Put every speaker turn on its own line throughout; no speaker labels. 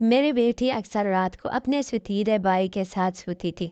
मेरी बेटी अक्सर रात को अपने सुतीले भाई के साथ सोती थी।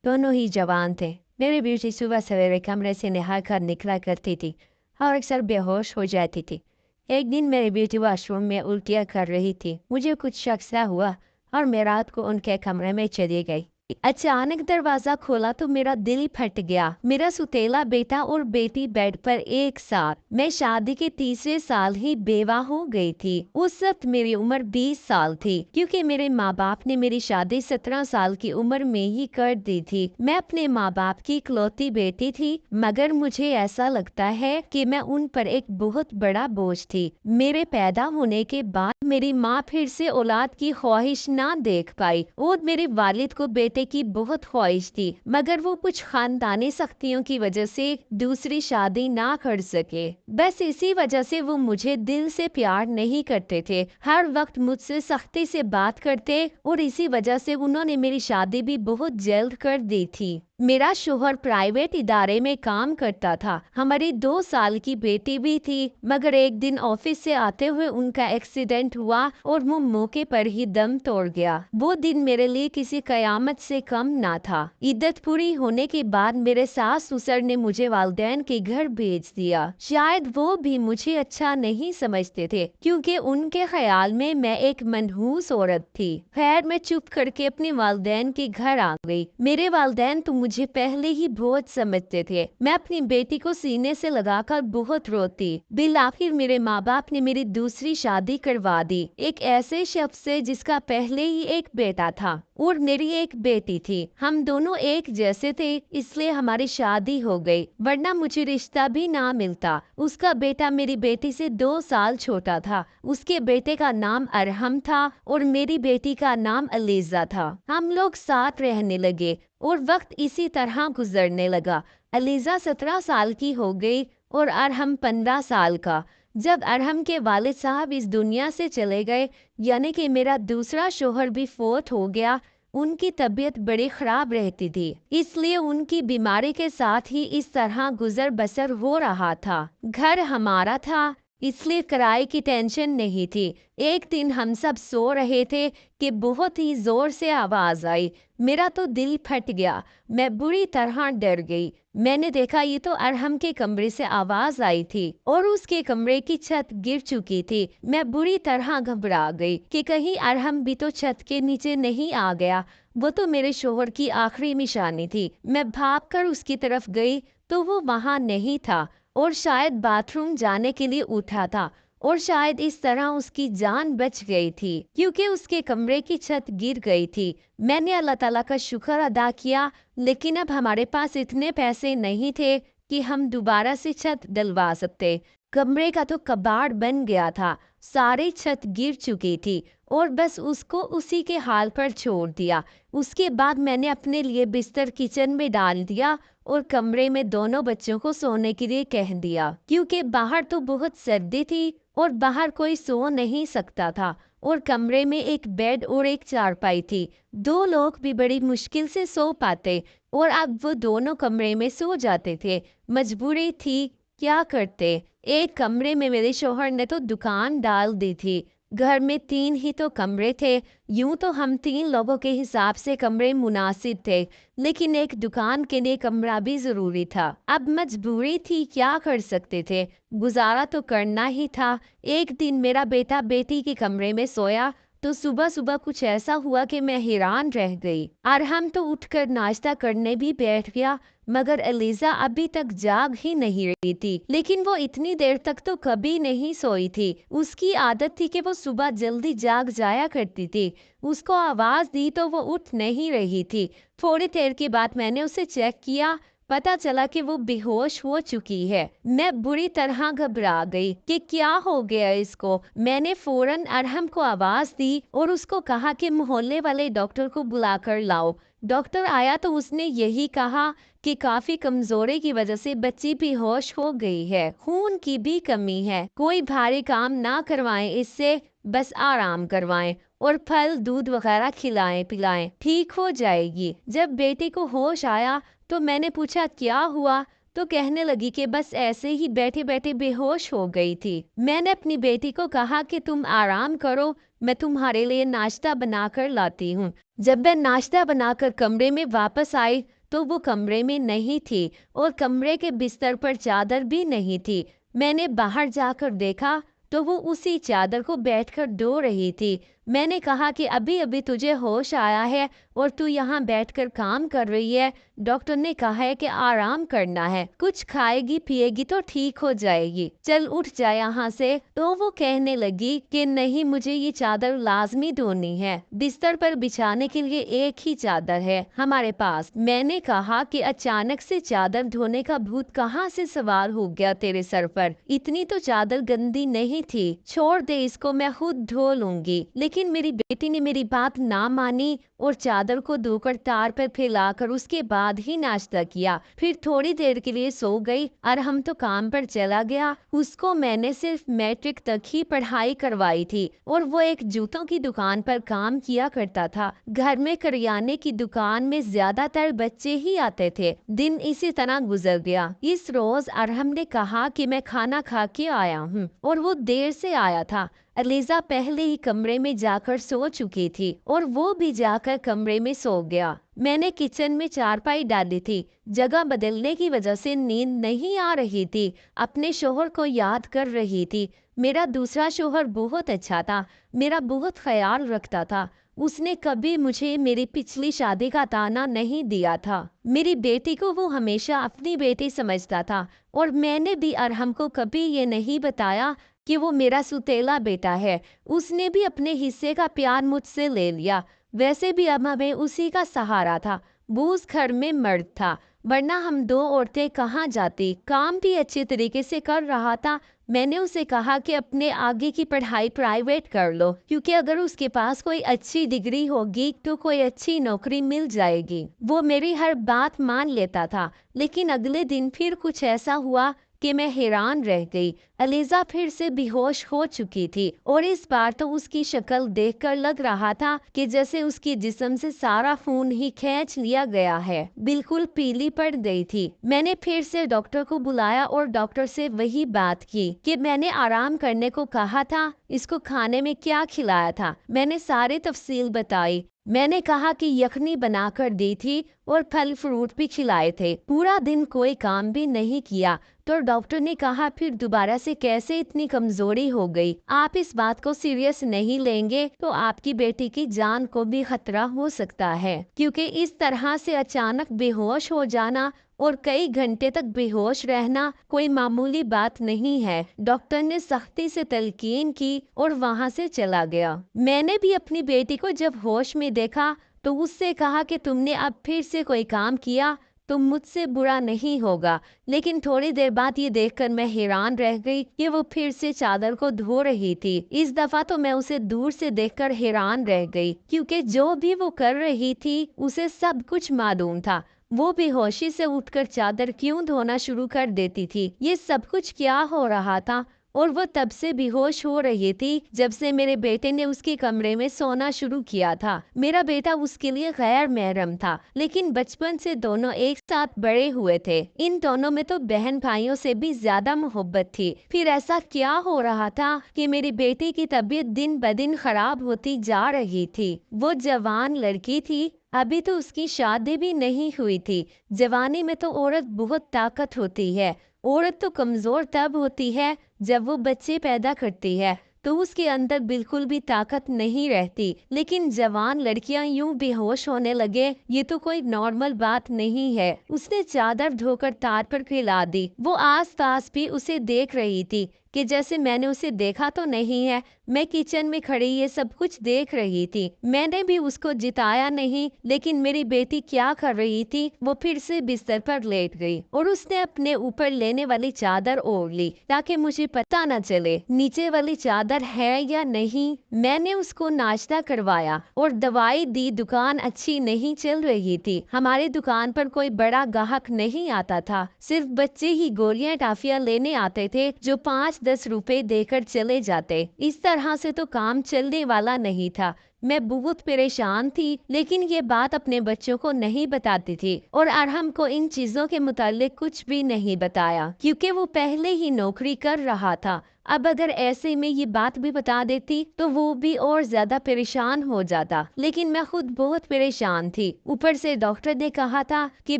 दोनों ही जवान थे। मेरी बेटी सुबह सवेरे कमरे से नहाकर निकला करती थी और अक्सर बेहोश हो जाती थी। एक दिन मेरी बेटी वॉशरूम में उल्टियाँ कर रही थी। मुझे कुछ शक सा हुआ और मैं रात को उनके कमरे में चली गई। अचानक दरवाजा खोला तो मेरा दिल फट गया। मेरा सुतेला बेटा और बेटी बेड पर एक साथ। मैं शादी के तीसरे साल ही बेवा हो गई थी। उस वक्त मेरी उम्र 20 साल थी, क्योंकि मेरे माँ बाप ने मेरी शादी 17 साल की उम्र में ही कर दी थी। मैं अपने माँ बाप की इकलौती बेटी थी, मगर मुझे ऐसा लगता है कि मैं उन पर एक बहुत बड़ा बोझ थी। मेरे पैदा होने के बाद मेरी माँ फिर से औलाद की ख्वाहिश ना देख पाई और मेरे वालिद को बेटे की बहुत ख्वाहिश थी, मगर वो कुछ खानदानी सख्तियों की वजह से दूसरी शादी ना कर सके। बस इसी वजह से वो मुझे दिल से प्यार नहीं करते थे, हर वक्त मुझसे सख्ती से बात करते और इसी वजह से उन्होंने मेरी शादी भी बहुत जल्द कर दी थी। मेरा शोहर प्राइवेट इदारे में काम करता था। हमारी 2 साल की बेटी भी थी, मगर एक दिन ऑफिस से आते हुए उनका एक्सीडेंट हुआ और वो मौके पर ही दम तोड़ गया। वो दिन मेरे लिए किसी कयामत से कम ना था। इद्दत पूरी होने के बाद मेरे सास ससुर ने मुझे वालिदैन के घर भेज दिया। शायद वो भी मुझे अच्छा नहीं समझते थे, क्योंकि उनके ख्याल में मैं एक मनहूस औरत थी। खैर, मैं चुप करके अपने वालिदैन के घर आ गई। मेरे वालिदैन तो मुझे पहले ही बहुत समझते थे। मैं अपनी बेटी को सीने से लगाकर बहुत रोती। बिल आखिर मेरे माँ बाप ने मेरी दूसरी शादी करवा दी, एक ऐसे शख्स से जिसका पहले ही एक बेटा था और मेरी एक बेटी थी। हम दोनों एक जैसे थे, इसलिए हमारी शादी हो गई, वरना मुझे रिश्ता भी ना मिलता। उसका बेटा मेरी बेटी से 2 साल छोटा था। उसके बेटे का नाम अरहम था और मेरी बेटी का नाम अलीजा था। हम लोग साथ रहने लगे और वक्त इसी तरह गुजरने लगा। अलीजा 17 साल की हो गई और अरहम 15 साल का। जब अरहम के वालिद साहब इस दुनिया से चले गए, यानी कि मेरा दूसरा शोहर भी फोत हो गया, उनकी तबीयत बड़ी खराब रहती थी, इसलिए उनकी बीमारी के साथ ही इस तरह गुजर बसर हो रहा था। घर हमारा था, इसलिए किराए की टेंशन नहीं थी। एक दिन हम सब सो रहे थे कि बहुत ही जोर से आवाज आई। मेरा तो दिल फट गया। मैं बुरी तरह डर गई। मैंने देखा ये तो अरहम के कमरे से आवाज आई थी और उसके कमरे की छत गिर चुकी थी। मैं बुरी तरह घबरा गई कि कहीं अरहम भी तो छत के नीचे नहीं आ गया। वो तो मेरे शोहर की आखिरी निशानी थी। मैं भागकर उसकी तरफ गई तो वो वहां नहीं था और शायद बाथरूम जाने के लिए उठा था, और शायद इस तरह उसकी जान बच गई थी, क्योंकि उसके कमरे की छत गिर गई थी। मैंने अल्लाह ताला का शुक्र अदा किया, लेकिन अब हमारे पास इतने पैसे नहीं थे कि हम दोबारा से छत डलवा सकते। कमरे का तो कबाड़ बन गया था, सारी छत गिर चुकी थी और बस उसको उसी के हाल पर छोड़ दिया। उसके बाद मैंने अपने लिए बिस्तर किचन में डाल दिया और कमरे में दोनों बच्चों को सोने के लिए कह दिया, क्योंकि बाहर तो बहुत सर्दी थी और बाहर कोई सो नहीं सकता था और कमरे में एक बेड और एक चारपाई थी। 2 लोग भी बड़ी मुश्किल से सो पाते और अब वो दोनों कमरे में सो जाते थे। मजबूरी थी, क्या करते। एक कमरे में मेरे शोहर ने तो दुकान डाल दी थी। घर में 3 ही तो कमरे थे। यूं तो हम 3 लोगों के हिसाब से कमरे मुनासिब थे, लेकिन एक दुकान के लिए कमरा भी जरूरी था। अब मजबूरी थी, क्या कर सकते थे, गुजारा तो करना ही था। एक दिन मेरा बेटा बेटी के कमरे में सोया तो सुबह सुबह कुछ ऐसा हुआ कि मैं हैरान रह गई। अरहम तो उठकर नाश्ता करने भी बैठ गया, मगर एलिजा अभी तक जाग ही नहीं रही थी। लेकिन वो इतनी देर तक तो कभी नहीं सोई थी। उसकी आदत थी कि वो सुबह जल्दी जाग जाया करती थी। उसको आवाज दी तो वो उठ नहीं रही थी। थोड़ी देर के बाद मैंने उसे चेक किया, पता चला कि वो बेहोश हो चुकी है। मैं बुरी तरह घबरा गई कि क्या हो गया इसको। मैंने फौरन अरहम को आवाज दी और उसको कहा कि मोहल्ले वाले डॉक्टर को बुलाकर लाओ। डॉक्टर आया तो उसने यही कहा कि काफी कमजोरी की वजह से बच्ची बेहोश हो गई है, खून की भी कमी है, कोई भारी काम ना करवाएं इससे, बस आराम करवाएं और फल दूध वगैरह खिलाएं पिलाएं, ठीक हो जाएगी। जब बेटी को होश आया तो मैंने पूछा क्या हुआ, तो कहने लगी कि बस ऐसे ही बैठे बैठे बेहोश हो गई थी। मैंने अपनी बेटी को कहा कि तुम आराम करो, मैं तुम्हारे लिए नाश्ता बनाकर लाती हूँ। जब मैं नाश्ता बनाकर कमरे में वापस आई तो वो कमरे में नहीं थी और कमरे के बिस्तर पर चादर भी नहीं थी। मैंने बाहर जाकर देखा तो वो उसी चादर को बैठकर धो रही थी। मैंने कहा कि अभी अभी तुझे होश आया है और तू यहाँ बैठकर काम कर रही है। डॉक्टर ने कहा है कि आराम करना है, कुछ खाएगी पिएगी तो ठीक हो जाएगी, चल उठ जा यहाँ से। तो वो कहने लगी कि नहीं, मुझे ये चादर लाजमी धोनी है, बिस्तर पर बिछाने के लिए एक ही चादर है हमारे पास। मैंने कहा कि अचानक से चादर धोने का भूत कहाँ से सवार हो गया तेरे सर पर? इतनी तो चादर गंदी नहीं थी, छोड़ दे इसको, मैं खुद धो लूंगी। लेकिन मेरी बेटी ने मेरी बात ना मानी और चादर को धोकर तार पर फैलाकर उसके बाद ही नाश्ता किया। फिर थोड़ी देर के लिए सो गई और हम तो काम पर चला गया। उसको मैंने सिर्फ मैट्रिक तक ही पढ़ाई करवाई थी और वो एक जूतों की दुकान पर काम किया करता था। घर में करियाने की दुकान में ज्यादातर बच्चे ही आते थे। दिन इसी तरह गुजर गया। इस रोज अरहम ने कहा कि मैं खाना खा के आया हूँ और वो देर से आया था। अलीजा पहले ही कमरे में जाकर सो चुकी थी और वो भी जाकर कमरे में सो गया। मैंने किचन में चारपाई डाली थी। जगह बदलने की वजह से नींद नहीं आ रही थी। अपने शोहर को याद कर रही थी। मेरा दूसरा शोहर बहुत अच्छा था, मेरा बहुत ख्याल रखता था। उसने कभी मुझे मेरी पिछली शादी का ताना नहीं दिया था। मेरी बेटी को वो हमेशा अपनी बेटी समझता था और मैंने भी अरहम को कभी ये नहीं बताया कि वो मेरा सुतेला बेटा है। उसने भी अपने हिस्से का प्यार मुझसे ले लिया। वैसे भी अब हमें उसी का सहारा था। वो उस घर में मर्द था, वरना हम दो औरतें कहाँ जाती। काम भी अच्छे तरीके से कर रहा था। मैंने उसे कहा कि अपने आगे की पढ़ाई प्राइवेट कर लो, क्योंकि अगर उसके पास कोई अच्छी डिग्री होगी तो कोई अच्छी नौकरी मिल जाएगी। वो मेरी हर बात मान लेता था। लेकिन अगले दिन फिर कुछ ऐसा हुआ कि मैं हैरान रह गई। अलीजा फिर से बेहोश हो चुकी थी और इस बार तो उसकी शक्ल देखकर लग रहा था कि जैसे उसके जिस्म से सारा खून ही खींच लिया गया है। बिल्कुल पीली पड़ गई थी। मैंने फिर से डॉक्टर को बुलाया और डॉक्टर से वही बात की कि मैंने आराम करने को कहा था, इसको खाने में क्या खिलाया था। मैंने सारी तफसील बताई। मैंने कहा कि यखनी बनाकर दी थी और फल फ्रूट भी खिलाए थे। पूरा दिन कोई काम भी नहीं किया। तो डॉक्टर ने कहा फिर दोबारा से कैसे इतनी कमजोरी हो गई? आप इस बात को सीरियस नहीं लेंगे तो आपकी बेटी की जान को भी खतरा हो सकता है, क्योंकि इस तरह से अचानक बेहोश हो जाना और कई घंटे तक बेहोश रहना कोई मामूली बात नहीं है। डॉक्टर ने सख्ती से तलकीन की और वहां से चला गया। मैंने भी अपनी बेटी को जब होश में देखा तो उससे कहा कि तुमने अब फिर से कोई काम किया तो मुझसे बुरा नहीं होगा। लेकिन थोड़ी देर बाद ये देखकर मैं हैरान रह गई कि वो फिर से चादर को धो रही थी। इस दफा तो मैं उसे दूर से देखकर हैरान रह गई, क्योंकि जो भी वो कर रही थी उसे सब कुछ मालूम था। वो बेहोशी से उठकर चादर क्यों धोना शुरू कर देती थी? ये सब कुछ क्या हो रहा था? और वो तब से बेहोश हो रही थी जब से मेरे बेटे ने उसके कमरे में सोना शुरू किया था। मेरा बेटा उसके लिए गैर महरम था, लेकिन बचपन से दोनों एक साथ बड़े हुए थे। इन दोनों में तो बहन भाइयों से भी ज्यादा मोहब्बत थी। फिर ऐसा क्या हो रहा था कि मेरी बेटी की तबीयत दिन ब दिन खराब होती जा रही थी? वो जवान लड़की थी, अभी तो उसकी शादी भी नहीं हुई थी। जवानी में तो औरत बहुत ताकत होती है। औरत तो कमजोर तब होती है जब वो बच्चे पैदा करती है, तो उसके अंदर बिल्कुल भी ताकत नहीं रहती। लेकिन जवान लड़कियां यूं बेहोश होने लगे, ये तो कोई नॉर्मल बात नहीं है। उसने चादर धोकर तार पर फैला दी। वो आस पास भी उसे देख रही थी कि जैसे मैंने उसे देखा तो नहीं है। मैं किचन में खड़ी ये सब कुछ देख रही थी। मैंने भी उसको जिताया नहीं, लेकिन मेरी बेटी क्या कर रही थी? वो फिर से बिस्तर पर लेट गई और उसने अपने ऊपर लेने वाली चादर ओढ़ ली ताकि मुझे पता न चले नीचे वाली चादर है या नहीं। मैंने उसको नाश्ता करवाया और दवाई दी। दुकान अच्छी नहीं चल रही थी। हमारी दुकान पर कोई बड़ा ग्राहक नहीं आता था। सिर्फ बच्चे ही गोलियां टाफियां लेने आते थे जो 5-10 रुपए देकर चले जाते। इस तरह से तो काम चलने वाला नहीं था। मैं बहुत परेशान थी, लेकिन ये बात अपने बच्चों को नहीं बताती थी और अरहम को इन चीजों के मुतालिक कुछ भी नहीं बताया, क्योंकि वो पहले ही नौकरी कर रहा था। अब अगर ऐसे में ये बात भी बता देती तो वो भी और ज्यादा परेशान हो जाता, लेकिन मैं खुद बहुत परेशान थी। ऊपर से डॉक्टर ने कहा था कि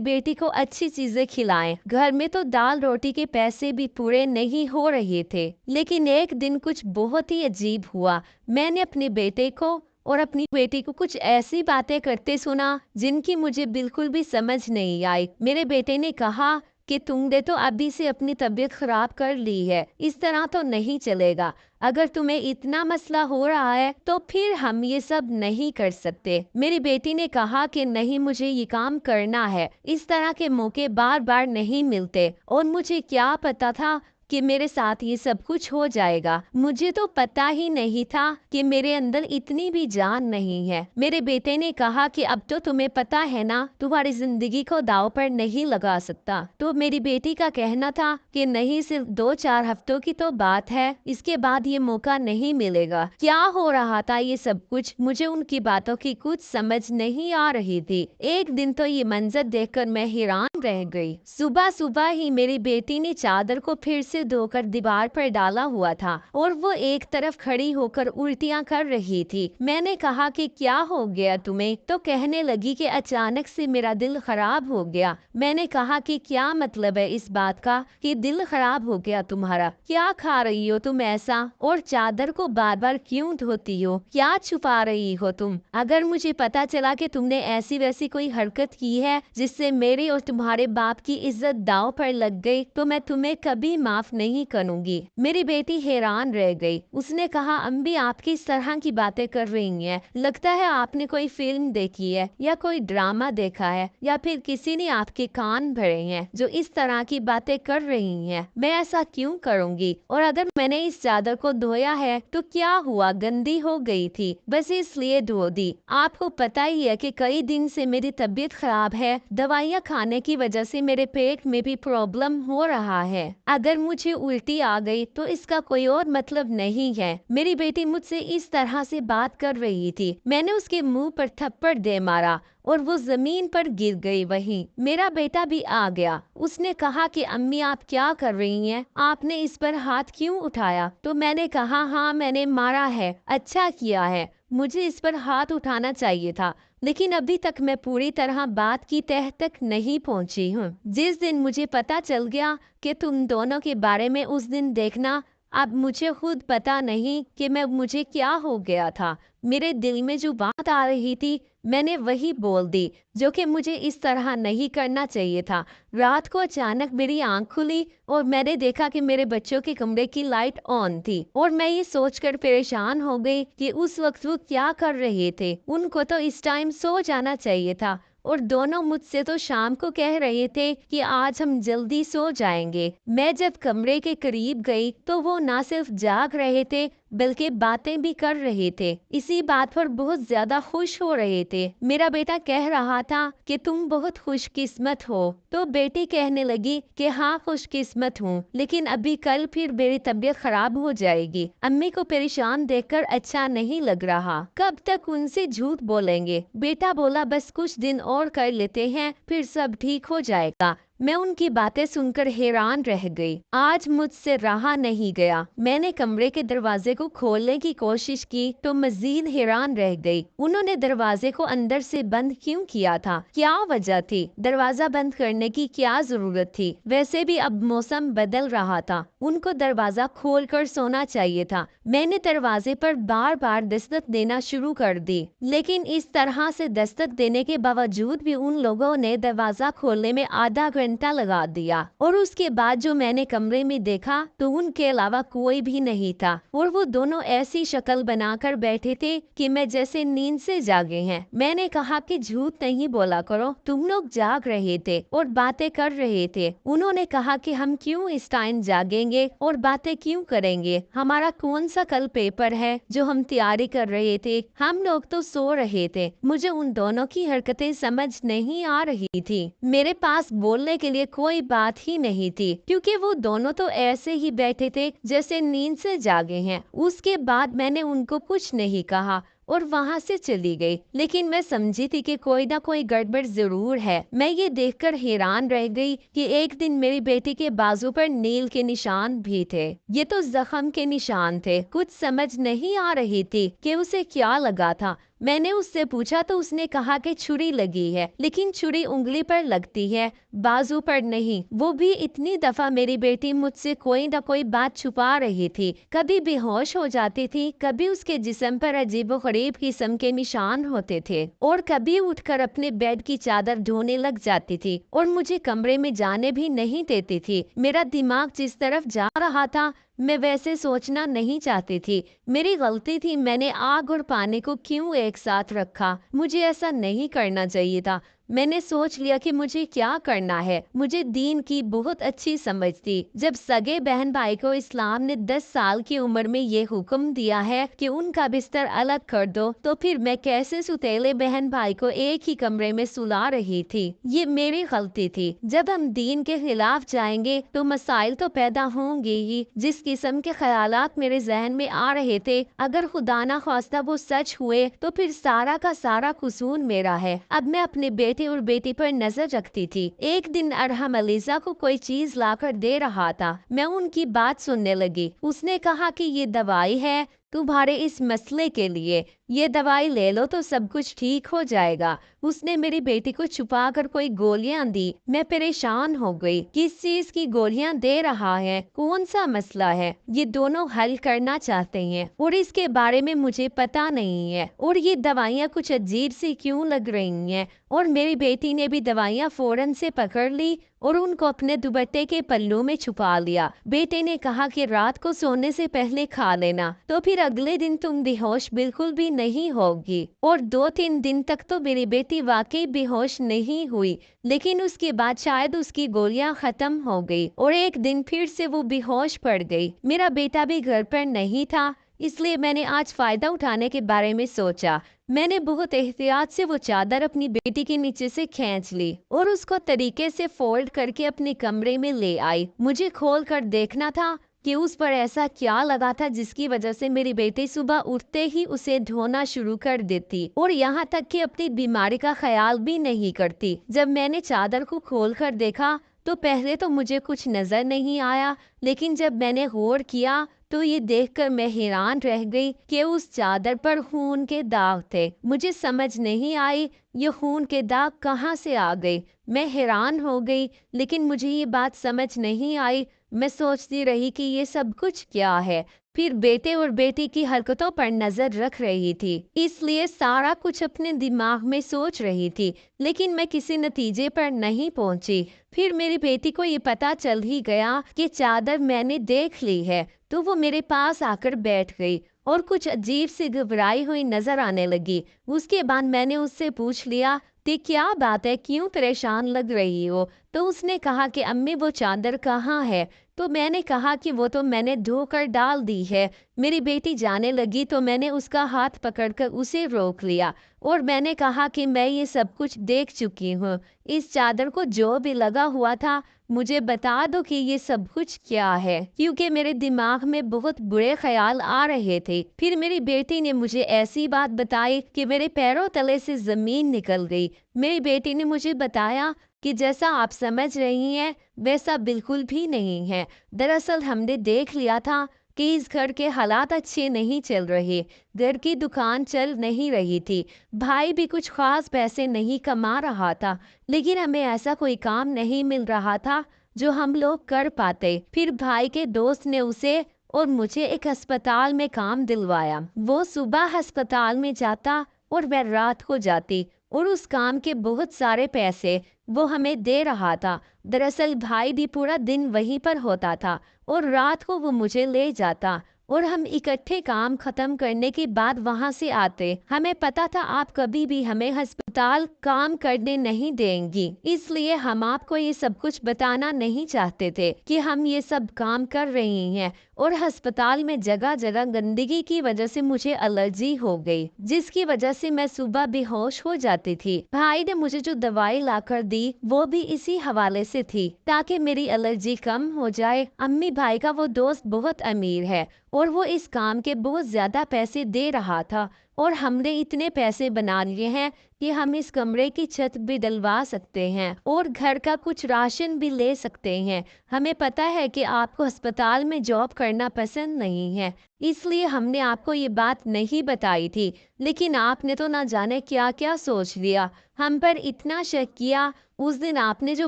बेटी को अच्छी चीजें खिलाएं। घर में तो दाल रोटी के पैसे भी पूरे नहीं हो रहे थे। लेकिन एक दिन कुछ बहुत ही अजीब हुआ। मैंने अपने बेटे को और अपनी बेटी को कुछ ऐसी बातें करते सुना जिनकी मुझे बिल्कुल भी समझ नहीं आई। मेरे बेटे ने कहा कि तुमने तो अभी से अपनी तबीयत खराब कर ली है, इस तरह तो नहीं चलेगा। अगर तुम्हें इतना मसला हो रहा है तो फिर हम ये सब नहीं कर सकते। मेरी बेटी ने कहा कि नहीं, मुझे ये काम करना है। इस तरह के मौके बार बार नहीं मिलते और मुझे क्या पता था कि मेरे साथ ये सब कुछ हो जाएगा। मुझे तो पता ही नहीं था कि मेरे अंदर इतनी भी जान नहीं है। मेरे बेटे ने कहा कि अब तो तुम्हें पता है ना, तुम्हारी जिंदगी को दाव पर नहीं लगा सकता। तो मेरी बेटी का कहना था कि नहीं, सिर्फ 2-4 हफ्तों की तो बात है, इसके बाद ये मौका नहीं मिलेगा। क्या हो रहा था ये सब कुछ, मुझे उनकी बातों की कुछ समझ नहीं आ रही थी। एक दिन तो ये मंजर देखकर मैं हैरान रह गई। सुबह सुबह ही मेरी बेटी ने चादर को फिर से धोकर दीवार पर डाला हुआ था और वो एक तरफ खड़ी होकर उल्टियां कर रही थी। मैंने कहा कि क्या हो गया तुम्हें? तो कहने लगी कि अचानक से मेरा दिल खराब हो गया। मैंने कहा कि क्या मतलब है इस बात का कि दिल खराब हो गया तुम्हारा? क्या खा रही हो तुम ऐसा, और चादर को बार बार क्यों धोती हो? क्या छुपा रही हो तुम? अगर मुझे पता चला कि तुमने ऐसी वैसी कोई हरकत की है जिससे मेरी और तुम्हारे बाप की इज्जत दांव पर लग गई तो मैं तुम्हें कभी माफ नहीं करूंगी। मेरी बेटी हैरान रह गई। उसने कहा, अम्मी आप किस तरह की बातें कर रही हैं? लगता है आपने कोई फिल्म देखी है या कोई ड्रामा देखा है, या फिर किसी ने आपके कान भरे हैं जो इस तरह की बातें कर रही हैं। मैं ऐसा क्यों करूंगी? और अगर मैंने इस चादर को धोया है तो क्या हुआ, गंदी हो गई थी, बस इसलिए धो दी। आपको पता ही है कि कई दिन से मेरी तबीयत खराब है। दवाइयाँ खाने की वजह से मेरे पेट में भी प्रॉब्लम हो रहा है। अगर मुझे उल्टी आ गई तो इसका कोई और मतलब नहीं है। मेरी बेटी मुझसे इस तरह से बात कर रही थी। मैंने उसके मुंह पर थप्पड़ दे मारा और वो जमीन पर गिर गई। वहीं मेरा बेटा भी आ गया। उसने कहा कि अम्मी आप क्या कर रही हैं? आपने इस पर हाथ क्यों उठाया? तो मैंने कहा, हाँ मैंने मारा है, अच्छा किया है, मुझे इस पर हाथ उठाना चाहिए था, लेकिन अभी तक मैं पूरी तरह बात की तह तक नहीं पहुंची हूँ। जिस दिन मुझे पता चल गया कि तुम दोनों के बारे में, उस दिन देखना, अब मुझे खुद पता नहीं कि मुझे क्या हो गया था। मेरे दिल में जो बात आ रही थी मैंने वही बोल दी, जो कि मुझे इस तरह नहीं करना चाहिए था। रात को अचानक मेरी आंख खुली और मैंने देखा कि मेरे बच्चों के कमरे की लाइट ऑन थी और मैं ये सोचकर परेशान हो गई कि उस वक्त वो क्या कर रहे थे। उनको तो इस टाइम सो जाना चाहिए था और दोनों मुझसे तो शाम को कह रहे थे कि आज हम जल्दी सो जाएंगे। मैं जब कमरे के करीब गई तो वो ना सिर्फ जाग रहे थे बल्कि बातें भी कर रहे थे। इसी बात पर बहुत ज्यादा खुश हो रहे थे। मेरा बेटा कह रहा था कि तुम बहुत खुशकिस्मत हो, तो बेटी कहने लगी कि हाँ खुशकिस्मत हूँ, लेकिन अभी कल फिर मेरी तबीयत खराब हो जाएगी। अम्मी को परेशान देखकर अच्छा नहीं लग रहा। कब तक उनसे झूठ बोलेंगे? बेटा बोला, बस कुछ दिन और कर लेते हैं, फिर सब ठीक हो जाएगा। मैं उनकी बातें सुनकर हैरान रह गई। आज मुझसे रहा नहीं गया। मैंने कमरे के दरवाजे को खोलने की कोशिश की तो मजीद हैरान रह गई। उन्होंने दरवाजे को अंदर से बंद क्यों किया था? क्या वजह थी? दरवाजा बंद करने की क्या जरूरत थी? वैसे भी अब मौसम बदल रहा था, उनको दरवाजा खोलकर सोना चाहिए था। मैंने दरवाजे पर बार बार दस्तक देना शुरू कर दी, लेकिन इस तरह से दस्तक देने के बावजूद भी उन लोगों ने दरवाजा खोलने में आधा घंटा लगा दिया। और उसके बाद जो मैंने कमरे में देखा तो उनके अलावा कोई भी नहीं था और वो दोनों ऐसी शक्ल बनाकर बैठे थे कि मैं जैसे नींद से जागे हैं। मैंने कहा कि झूठ नहीं बोला करो, तुम लोग जाग रहे थे और बातें कर रहे थे। उन्होंने कहा कि हम क्यों इस टाइम जागेंगे और बातें क्यों करेंगे? हमारा कौन सा कल पेपर है जो हम तैयारी कर रहे थे? हम लोग तो सो रहे थे। मुझे उन दोनों की हरकतें समझ नहीं आ रही थी। मेरे पास बोलने के लिए कोई बात ही नहीं थी, क्योंकि वो दोनों तो ऐसे ही बैठे थे जैसे नींद से जागे हैं। उसके बाद मैंने उनको कुछ नहीं कहा। اور وہاں سے چلی گئی، لیکن میں سمجھی تھی کہ کوئی نہ کوئی گڑبڑ ضرور ہے۔ میں یہ دیکھ کر حیران رہ گئی کہ ایک دن میری بیٹی کے بازو پر نیل کے نشان بھی تھے۔ یہ تو زخم کے نشان تھے۔ کچھ سمجھ نہیں آ رہی تھی کہ اسے کیا لگا تھا۔ میں نے اس سے پوچھا تو اس نے کہا کہ چھری لگی ہے، لیکن چھری انگلی پر لگتی ہے، بازو پر نہیں۔ وہ بھی اتنی دفعہ میری بیٹی مجھ سے کوئی نہ کوئی بات چھپا رہی تھی۔ کبھی بے ہوش ہو جاتی تھی، کبھی اس کے جسم پر عجیب و غریب قسم کے نشان ہوتے تھے، اور کبھی اٹھ کر اپنے بیڈ کی چادر ڈھونے لگ جاتی تھی اور مجھے کمرے میں جانے بھی نہیں دیتی تھی۔ میرا دماغ جس طرف جا رہا تھا میں ویسے سوچنا نہیں چاہتی تھی۔ میری غلطی تھی، میں نے آگ اور پانی کو کیوں ایک ساتھ رکھا؟ مجھے ایسا نہیں کرنا چاہیے تھا۔ میں نے سوچ لیا کہ مجھے کیا کرنا ہے۔ مجھے دین کی بہت اچھی سمجھ تھی۔ جب سگے بہن بھائی کو اسلام نے 10 سال کی عمر میں یہ حکم دیا ہے کہ ان کا بستر الگ کر دو، تو پھر میں کیسے ستیلے بہن بھائی کو ایک ہی کمرے میں سلا رہی تھی؟ یہ میری غلطی تھی۔ جب ہم دین کے خلاف جائیں گے تو مسائل تو پیدا ہوں گے ہی۔ جس قسم کے خیالات میرے ذہن میں آ رہے تھے، اگر خدا نہ خواستہ وہ سچ ہوئے تو پھر سارا کا سارا قصور میرا ہے۔ اب میں اپنے بیٹے اور بیٹی پر نظر رکھتی تھی۔ ایک دن ارحم علیزہ کو کوئی چیز لا کر دے رہا تھا۔ میں ان کی بات سننے لگی۔ اس نے کہا کہ یہ دوائی ہے تمہارے اس مسئلے کے لیے، یہ دوائی لے لو تو سب کچھ ٹھیک ہو جائے گا۔ اس نے میری بیٹی کو چھپا کر کوئی گولیاں دی۔ میں پریشان ہو گئی۔ کس چیز کی گولیاں دے رہا ہے؟ کون سا مسئلہ ہے؟ یہ دونوں حل کرنا چاہتے ہیں اور اس کے بارے میں مجھے پتا نہیں ہے، اور یہ دوائیاں کچھ عجیب سی کیوں لگ رہی ہیں؟ اور میری بیٹی نے بھی دوائیاں فوراً سے پکڑ لی اور ان کو اپنے دوپٹے کے پلو میں چھپا لیا۔ بیٹے نے کہا کہ رات کو سونے سے پہلے کھا لینا، تو پھر اگلے دن تم بے ہوش بالکل بھی نہیں ہوگی۔ اور 2-3 دن تک تو میری بیٹی واقعی بے ہوش نہیں ہوئی، لیکن اس کے بعد شاید اس کی گولیاں ختم ہو گئی اور ایک دن پھر سے وہ بے ہوش پڑ گئی۔ میرا بیٹا بھی گھر پر نہیں تھا، اس لیے میں نے آج فائدہ اٹھانے کے بارے میں سوچا۔ میں نے بہت احتیاط سے وہ چادر اپنی بیٹی کے نیچے سے کھینچ لی اور اس کو طریقے سے فولڈ کر کے اپنے کمرے میں لے آئی۔ مجھے کھول کر دیکھنا تھا کہ اس پر ایسا کیا لگا تھا جس کی وجہ سے میری بیٹی صبح اٹھتے ہی اسے دھونا شروع کر دیتی اور یہاں تک کہ اپنی بیماری کا خیال بھی نہیں کرتی۔ جب میں نے چادر کو کھول کر دیکھا تو پہلے تو مجھے کچھ نظر نہیں آیا، لیکن جب میں نے غور کیا تو یہ دیکھ کر میں حیران رہ گئی کہ اس چادر پر خون کے داغ تھے۔ مجھے سمجھ نہیں آئی یہ خون کے داغ کہاں سے آ گئی۔ میں حیران ہو گئی، لیکن مجھے یہ بات سمجھ نہیں آئی۔ میں سوچتی رہی کہ یہ سب کچھ کیا ہے۔ پھر بیٹے اور بیٹی کی حرکتوں پر نظر رکھ رہی تھی، اس لیے سارا کچھ اپنے دماغ میں سوچ رہی تھی، لیکن میں کسی نتیجے پر نہیں پہنچی۔ پھر میری بیٹی کو یہ پتا چل ہی گیا کہ چادر میں نے دیکھ لی ہے، تو وہ میرے پاس آ کر بیٹھ گئی اور کچھ عجیب سی گھبرائی ہوئی نظر آنے لگی۔ اس کے بعد میں نے اس سے پوچھ لیا کہ کیا بات ہے، کیوں پریشان لگ رہی ہو؟ تو اس نے کہا کہ امی وہ چادر کہاں ہے؟ تو میں نے کہا کہ وہ تو میں نے دھو کر ڈال دی ہے۔ میری بیٹی جانے لگی تو میں نے اس کا ہاتھ پکڑ کر اسے روک لیا اور میں نے کہا کہ میں یہ سب کچھ دیکھ چکی ہوں۔ اس چادر کو جو بھی لگا ہوا تھا مجھے بتا دو کہ یہ سب کچھ کیا ہے، کیونکہ میرے دماغ میں بہت برے خیال آ رہے تھے۔ پھر میری بیٹی نے مجھے ایسی بات بتائی کہ میرے پیروں تلے سے زمین نکل گئی۔ میری بیٹی نے مجھے بتایا کہ جیسا آپ سمجھ رہی ہیں ویسا بالکل بھی نہیں ہے۔ دراصل ہم نے دیکھ لیا تھا کہ اس گھر کے حالات اچھے نہیں چل رہے، گھر کی دکان چل نہیں رہی تھی، بھائی بھی کچھ خاص پیسے نہیں کما رہا تھا، لیکن ہمیں ایسا کوئی کام نہیں مل رہا تھا جو ہم لوگ کر پاتے۔ پھر بھائی کے دوست نے اسے اور مجھے ایک ہسپتال میں کام دلوایا۔ وہ صبح ہسپتال میں جاتا اور میں رات کو جاتی، اور اس کام کے بہت سارے پیسے وہ ہمیں دے رہا تھا۔ دراصل بھائی بھی پورا دن وہیں پر ہوتا تھا اور رات کو وہ مجھے لے جاتا اور ہم اکٹھے کام ختم کرنے کے بعد وہاں سے آتے۔ ہمیں پتا تھا آپ کبھی بھی ہمیں ہسپتال کام کرنے نہیں دیں گی، اس لیے ہم آپ کو یہ سب کچھ بتانا نہیں چاہتے تھے کہ ہم یہ سب کام کر رہے ہیں۔ اور ہسپتال میں جگہ جگہ گندگی کی وجہ سے مجھے الرجی ہو گئی، جس کی وجہ سے میں صبح بے ہوش ہو جاتی تھی۔ بھائی نے مجھے جو دوائی لا کر دی وہ بھی اسی حوالے سے تھی تاکہ میری الرجی کم ہو جائے۔ امی بھائی کا وہ دوست بہت امیر ہے اور وہ اس کام کے بہت زیادہ پیسے دے رہا تھا اور ہم نے اتنے پیسے بنا لیے ہیں کہ ہم اس کمرے کی چھت بھی ڈلوا سکتے ہیں اور گھر کا کچھ راشن بھی لے سکتے ہیں۔ ہمیں پتہ ہے کہ آپ کو ہسپتال میں جاب کرنا پسند نہیں ہے، اس لیے ہم نے آپ کو یہ بات نہیں بتائی تھی، لیکن آپ نے تو نہ جانے کیا کیا سوچ لیا، ہم پر اتنا شک کیا۔ اس دن آپ نے جو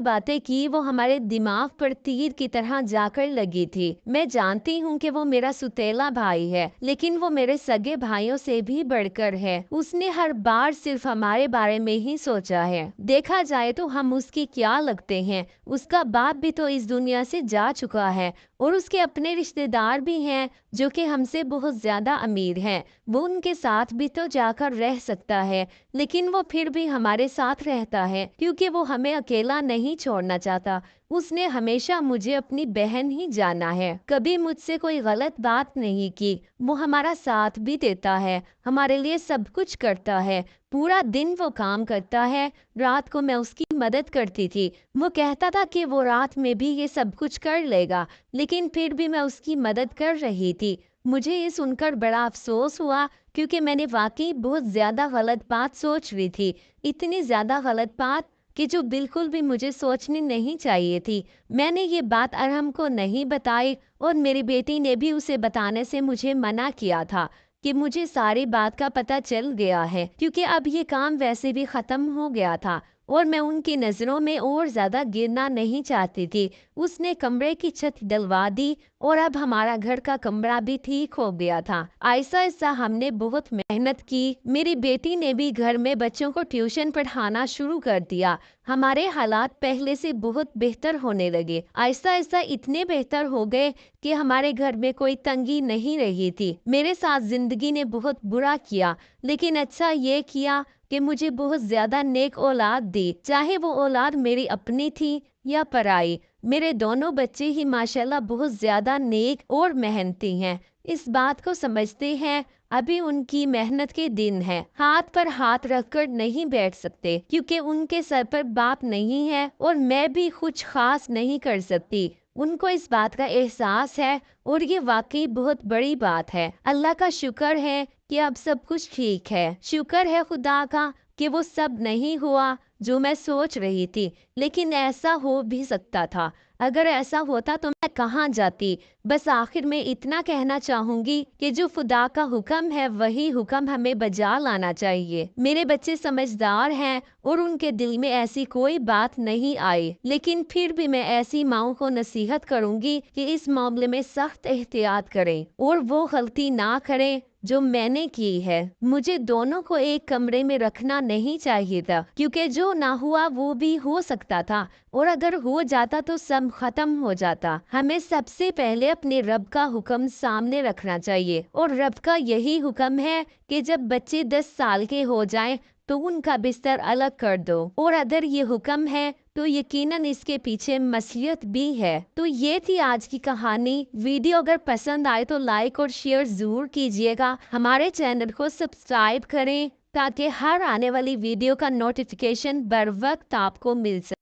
باتیں کی وہ ہمارے دماغ پر تیر کی طرح جا کر لگی تھی۔ میں جانتی ہوں کہ وہ میرا ستیلا بھائی ہے، لیکن وہ میرے سگے بھائیوں سے بھی بڑھ کر ہے۔ اس نے ہر بار صرف ہمارے بارے میں ہی سوچا ہے۔ دیکھا جائے تو ہم اس کی کیا لگتے ہیں؟ اس کا باپ بھی تو اس دنیا سے جا چکا ہے اور اس کے اپنے رشتہ دار بھی ہیں جو کہ ہم سے بہت زیادہ امیر ہیں۔ وہ ان کے ساتھ بھی تو جا کر رہ سکتا ہے، لیکن وہ پھر بھی ہمارے ساتھ رہتا ہے کیونکہ وہ ہمیں اکیلا نہیں چھوڑنا چاہتا۔ اس نے ہمیشہ مجھے اپنی بہن ہی جانا ہے، کبھی مجھ سے کوئی غلط بات نہیں کی۔ وہ ہمارا ساتھ بھی دیتا ہے، ہمارے لیے سب کچھ کرتا ہے، پورا دن وہ کام کرتا ہے۔ رات کو میں اس کی مدد کرتی تھی، وہ کہتا تھا کہ وہ رات میں بھی یہ سب کچھ کر لے گا، لیکن پھر بھی میں اس کی مدد کر رہی تھی۔ مجھے یہ سن کر بڑا افسوس ہوا کیونکہ میں نے واقعی بہت زیادہ غلط بات سوچ لی تھی، اتنی زیادہ غلط بات کہ جو بالکل بھی مجھے سوچنی نہیں چاہیے تھی۔ میں نے یہ بات ارحم کو نہیں بتائی اور میری بیٹی نے بھی اسے بتانے سے مجھے منع کیا تھا کہ مجھے ساری بات کا پتہ چل گیا ہے، کیونکہ اب یہ کام ویسے بھی ختم ہو گیا تھا اور میں ان کی نظروں میں اور زیادہ گرنا نہیں چاہتی تھی۔ اس نے کمرے کی چھت ڈلوا دی اور اب ہمارا گھر کا کمرہ بھی ٹھیک ہو گیا تھا۔ آہستہ آہستہ ہم نے بہت محنت کی، میری بیٹی نے بھی گھر میں بچوں کو ٹیوشن پڑھانا شروع کر دیا۔ ہمارے حالات پہلے سے بہت بہتر ہونے لگے، آہستہ آہستہ اتنے بہتر ہو گئے کہ ہمارے گھر میں کوئی تنگی نہیں رہی تھی۔ میرے ساتھ زندگی نے بہت برا کیا، لیکن اچھا یہ کیا کہ مجھے بہت زیادہ نیک اولاد دی، چاہے وہ اولاد میری اپنی تھی یا پرائی۔ میرے دونوں بچے ہی ماشاءاللہ بہت زیادہ نیک اور محنتی ہیں۔ اس بات کو سمجھتے ہیں، ابھی ان کی محنت کے دن ہے، ہاتھ پر ہاتھ رکھ کر نہیں بیٹھ سکتے کیونکہ ان کے سر پر باپ نہیں ہے اور میں بھی کچھ خاص نہیں کر سکتی۔ ان کو اس بات کا احساس ہے اور یہ واقعی بہت بڑی بات ہے۔ اللہ کا شکر ہے کہ اب سب کچھ ٹھیک ہے۔ شکر ہے خدا کا کہ وہ سب نہیں ہوا جو میں سوچ رہی تھی، لیکن ایسا ہو بھی سکتا تھا۔ اگر ایسا ہوتا تو میں کہاں جاتی؟ بس آخر میں اتنا کہنا چاہوں گی کہ جو خدا کا حکم ہے وہی حکم ہمیں بجا لانا چاہیے۔ میرے بچے سمجھدار ہیں اور ان کے دل میں ایسی کوئی بات نہیں آئی، لیکن پھر بھی میں ایسی ماؤں کو نصیحت کروں گی کہ اس معاملے میں سخت احتیاط کریں اور وہ غلطی نہ کریں جو میں نے کی ہے۔ مجھے دونوں کو ایک کمرے میں رکھنا نہیں چاہیے تھا کیونکہ جو نہ ہوا وہ بھی ہو سکتا تھا، اور اگر ہو جاتا تو سب ختم ہو جاتا۔ ہمیں سب سے پہلے اپنے رب کا حکم سامنے رکھنا چاہیے، اور رب کا یہی حکم ہے کہ جب بچے 10 سال کے ہو جائیں تو ان کا بستر الگ کر دو، اور اگر یہ حکم ہے تو یقیناً اس کے پیچھے مصلحت بھی ہے۔ تو یہ تھی آج کی کہانی۔ ویڈیو اگر پسند آئے تو لائک اور شیئر ضرور کیجیے گا۔ ہمارے چینل کو سبسکرائب کریں تاکہ ہر آنے والی ویڈیو کا نوٹیفیکیشن بر وقت آپ کو مل سکے۔